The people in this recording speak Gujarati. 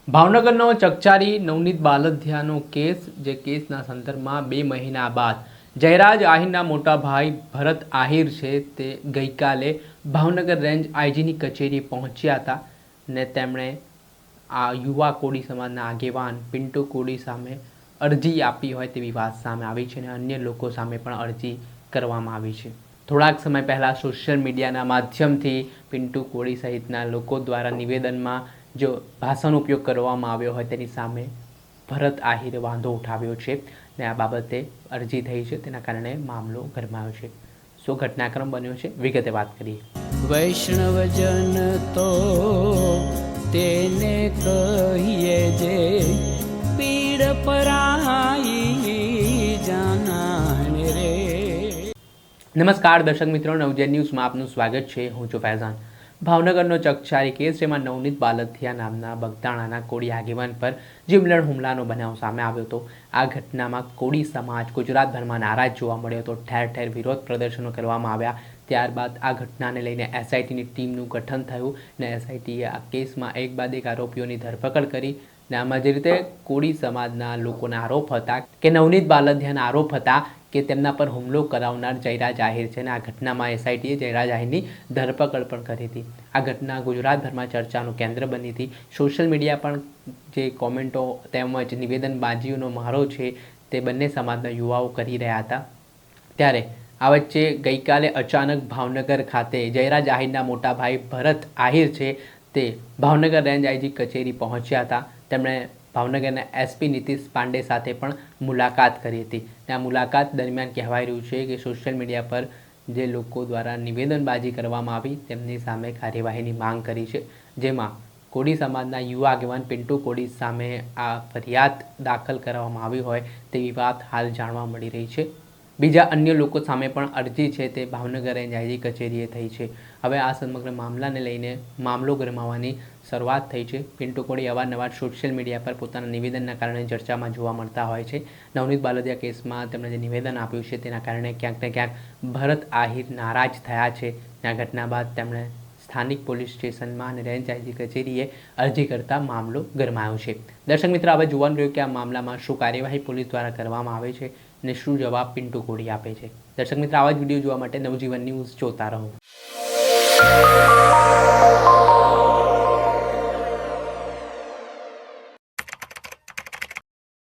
ભાવનગરનો ચકચારી નવનીત બાલધિયાનો કેસ, જે કેસના સંદર્ભમાં 2 મહિના બાદ જયરાજ આહિરના મોટા ભાઈ ભરત આહિર છે તે ગઈકાલે ભાવનગર રેન્જ આઈજીની કચેરી પહોંચ્યા હતા ને તેમણે આ યુવા કોળી સમાજના આગેવાન પિન્ટુ કોળી સામે અરજી આપી હોય તેવી વાત સામે આવી છે અને અન્ય લોકો સામે પણ અરજી કરવામાં આવી છે. થોડાક સમય પહેલાં સોશિયલ મીડિયાના માધ્યમથી પિન્ટુ કોળી સહિતના લોકો દ્વારા નિવેદનમાં જો ભાષાનો ઉપયોગ કરવામાં આવ્યો હોય તેની સામે ભરત આહિરે વાંધો ઉઠાવ્યો છે ને આ બાબતે અરજી થઈ છે, તેના કારણે મામલો ગરમાયો છે. શું ઘટનાક્રમ બન્યો છે, વિગતે વાત કરીએ. વૈષ્ણવજન તો તેને કહીએ જે પીડ પરાઈ જાનાને રે. નમસ્કાર દર્શક મિત્રો, નવજન ન્યૂઝમાં આપનું સ્વાગત છે. હું છું ફૈઝાન. ભાવનગરનો ચકચારી કેસ, જેમાં નવનીત બાલધિયા નામના બગદાણાના કોળી આગેવાન પર જીવલેણ હુમલાનો બનાવ સામે આવ્યો હતો. આ ઘટનામાં કોળી સમાજ ગુજરાતભરમાં નારાજ જોવા મળ્યો હતો. ઠેર ઠેર વિરોધ પ્રદર્શનો કરવામાં આવ્યા. ત્યારબાદ આ ઘટનાને લઈને એસઆઈટીની ટીમનું ગઠન થયું ને એસઆઈટીએ આ કેસમાં એક બાદ એક આરોપીઓની ધરપકડ કરી. ને આમાં જે રીતે કોળી સમાજના લોકોના આરોપ હતા કે નવનીત બાલધિયાના આરોપ હતા કે તેમના પર હુમલો કરાવનાર જયરાજ આહિર છે, અને આ ઘટનામાં એસઆઈટીએ જયરાજ આહિરની ધરપકડ પણ કરી હતી. આ ઘટના ગુજરાતભરમાં ચર્ચાનું કેન્દ્ર બની હતી. સોશિયલ મીડિયા પણ જે કોમેન્ટો તેમજ નિવેદનબાજીઓનો મારો છે તે બંને સમાજના યુવાઓ કરી રહ્યા હતા. ત્યારે આ વચ્ચે ગઈકાલે અચાનક ભાવનગર ખાતે જયરાજ આહિરના મોટા ભાઈ ભરત આહિર છે તે ભાવનગર રેન્જ આઈજી કચેરી પહોંચ્યા હતા. તેમણે ભાવનગરના એસપી નીતિશ પાંડે સાથે પણ મુલાકાત કરી હતી. આ મુલાકાત દરમિયાન કહેવાય રહ્યું છે કે સોશિયલ મીડિયા પર જે લોકો દ્વારા નિવેદનબાજી કરવામાં આવી તેમની સામે કાર્યવાહીની માંગ કરી છે, જેમાં કોળી સમાજના યુવા આગેવાન પિન્ટુ કોળી સામે આ ફરિયાદ દાખલ કરવામાં આવી હોય તેવી વાત હાલ જાણવા મળી રહી છે. બીજા અન્ય લોકો સામે પણ અરજી છે તે ભાવનગર રેન્જ આઈજી કચેરીએ થઈ છે. હવે આ સમગ્ર મામલાને લઈને મામલો ગરમાવાની શરૂઆત થઈ છે. પિન્ટુ કોળી અવારનવાર સોશિયલ મીડિયા પર પોતાના નિવેદનના કારણે ચર્ચામાં જોવા મળતા હોય છે. નવનીત બાલધિયા કેસમાં તેમણે જે નિવેદન આપ્યું છે તેના કારણે ક્યાંક ને ક્યાંક ભરત આહિર નારાજ થયા છે. આ ઘટના બાદ તેમણે સ્થાનિક પોલીસ સ્ટેશનમાં અને રેન્જ આઈજી કચેરીએ અરજી કરતા મામલો ગરમાયો છે. દર્શક મિત્ર, હવે જોવાનું રહ્યું કે આ મામલામાં શું કાર્યવાહી પોલીસ દ્વારા કરવામાં આવે છે અને શું જવાબ પિન્ટુ કોળી આપે છે. દર્શક મિત્ર, આવા જ વિડીયો જોવા માટે નવજીવન ન્યૂઝ જોતા રહો.